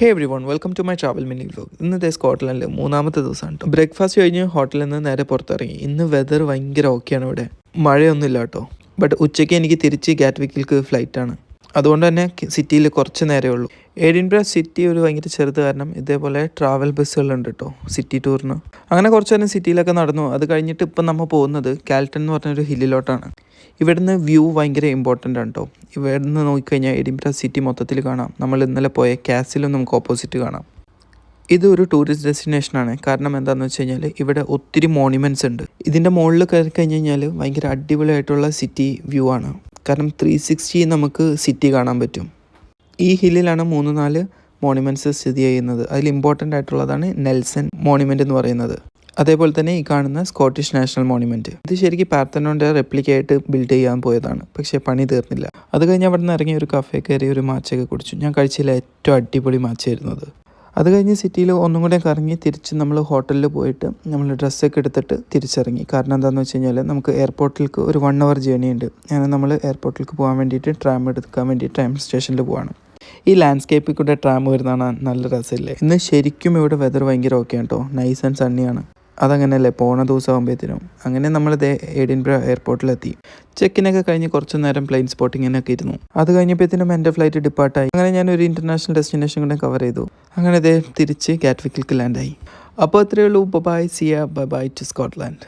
Hey every one welcome to my travel mini vlog. ഇന്നത്തെ സ്കോട്ട്ലൻഡിൽ മൂന്നാമത്തെ ദിവസമാണ് കേട്ടോ. ബ്രേക്ക്ഫാസ്റ്റ് കഴിഞ്ഞ് ഹോട്ടലിൽ നിന്ന് നേരെ പുറത്തിറങ്ങി. ഇന്ന് വെതർ ഭയങ്കര ഓക്കെയാണ് ഇവിടെ, മഴയൊന്നുമില്ല കേട്ടോ. ബട്ട് ഉച്ചയ്ക്ക് എനിക്ക് തിരിച്ച് ഗാറ്റ്വിക്കിലേക്ക് ഫ്ലൈറ്റാണ്. അതുകൊണ്ട് തന്നെ സിറ്റിയിൽ കുറച്ച് നേരമേ ഉള്ളൂ. എഡിൻബ്ര സിറ്റി ഒരു ഭയങ്കര ചെറുത് കാരണം ഇതേപോലെ ട്രാവൽ ബസ്സുകളുണ്ട് കേട്ടോ സിറ്റി ടൂറിന്. അങ്ങനെ കുറച്ച് നേരം സിറ്റിയിലൊക്കെ നടന്നു. അത് കഴിഞ്ഞിട്ട് ഇപ്പം നമ്മൾ പോകുന്നത് കാൽട്ടൺ എന്ന് പറഞ്ഞൊരു ഹില്ലിലോട്ടാണ്. ഇവിടുന്ന് വ്യൂ ഭയങ്കര ഇമ്പോർട്ടൻ്റ് ആണ് കേട്ടോ. ഇവിടുന്ന് നോക്കിക്കഴിഞ്ഞാൽ എഡിൻബ്ര സിറ്റി മൊത്തത്തിൽ കാണാം. നമ്മൾ ഇന്നലെ പോയ കാസിലും നമുക്ക് ഓപ്പോസിറ്റ് കാണാം. ഇതൊരു ടൂറിസ്റ്റ് ഡെസ്റ്റിനേഷനാണ്. കാരണം എന്താണെന്ന് വെച്ച് കഴിഞ്ഞാൽ ഇവിടെ ഒത്തിരി മോണിമെൻറ്റ്സ് ഉണ്ട്. ഇതിൻ്റെ മുകളിൽ കയറി കഴിഞ്ഞ് കഴിഞ്ഞാൽ ഭയങ്കര അടിപൊളിയായിട്ടുള്ള സിറ്റി വ്യൂ ആണ്. കാരണം 360 നമുക്ക് സിറ്റി കാണാൻ പറ്റും. ഈ ഹില്ലിലാണ് 3-4 മോണിമെൻറ്റ്സ് സ്ഥിതി ചെയ്യുന്നത്. അതിൽ ഇമ്പോർട്ടൻ്റ് ആയിട്ടുള്ളതാണ് നെൽസൺ മോണിമെൻ്റ് എന്ന് പറയുന്നത്. അതേപോലെ തന്നെ ഈ കാണുന്ന സ്കോട്ടിഷ് നാഷണൽ മോണിമെൻറ്റ്. ഇത് ശരിക്കും പാർത്തനോൻ്റെ റെപ്ലിക്കായിട്ട് ബിൽഡ് ചെയ്യാൻ പോയതാണ്, പക്ഷേ പണി തീർന്നില്ല. അത് കഴിഞ്ഞ് അവിടെ നിന്ന് ഇറങ്ങി ഒരു കഫേ കയറി ഒരു മാച്ചൊക്കെ കുടിച്ചു. ഞാൻ കഴിച്ചതിൽ ഏറ്റവും അടിപൊളി മാച്ചായിരുന്നത്. അത് കഴിഞ്ഞ് സിറ്റിയിൽ ഒന്നും കൂടെ കറങ്ങി തിരിച്ച് നമ്മൾ ഹോട്ടലിൽ പോയിട്ട് നമ്മൾ ഡ്രസ്സൊക്കെ എടുത്തിട്ട് തിരിച്ചിറങ്ങി. കാരണം എന്താണെന്ന് വെച്ച് കഴിഞ്ഞാൽ നമുക്ക് എയർപോർട്ടിലേക്ക് ഒരു 1 hour ജേർണി ഉണ്ട്. അങ്ങനെ നമ്മൾ എയർപോർട്ടിലേക്ക് പോകാൻ വേണ്ടിയിട്ട് ട്രാം എടുക്കാൻ വേണ്ടി ട്രാം സ്റ്റേഷനിൽ പോവാണ്. ഈ ലാൻഡ്സ്കേപ്പിൽ കൂടെ ട്രാം വരുന്നതാണ് നല്ല രസമില്ലേ. ഇന്ന് ശരിക്കും ഇവിടെ വെതർ ഭയങ്കര ഓക്കെ ആണ് കേട്ടോ. Nice and സണ്ണിയാണ്. അതങ്ങനെയല്ലേ പോണ ദിവസം ആകുമ്പോഴത്തേനും. അങ്ങനെ നമ്മളിത് എഡിൻബ്ര എയർപോർട്ടിലെത്തി. ചെക്കിനൊക്കെ കഴിഞ്ഞ് കുറച്ച് നേരം പ്ലെയിൻ സ്പോട്ടിങ്ങിനൊക്കെ ഇരുന്നു. അത് കഴിഞ്ഞപ്പോഴത്തേനും എൻ്റെ ഫ്ലൈറ്റ് ഡിപ്പാർട്ടായി. അങ്ങനെ ഞാനൊരു ഇൻ്റർനാഷണൽ ഡെസ്റ്റിനേഷൻ കൂടെ കവർ ചെയ്തു. അങ്ങനെ ഇതേ തിരിച്ച് ഗാറ്റ്വിക്കിലേക്ക് ലാൻഡായി. അപ്പോൾ അത്രയേ ഉള്ളൂ. Bye see ya, bye to Scotland.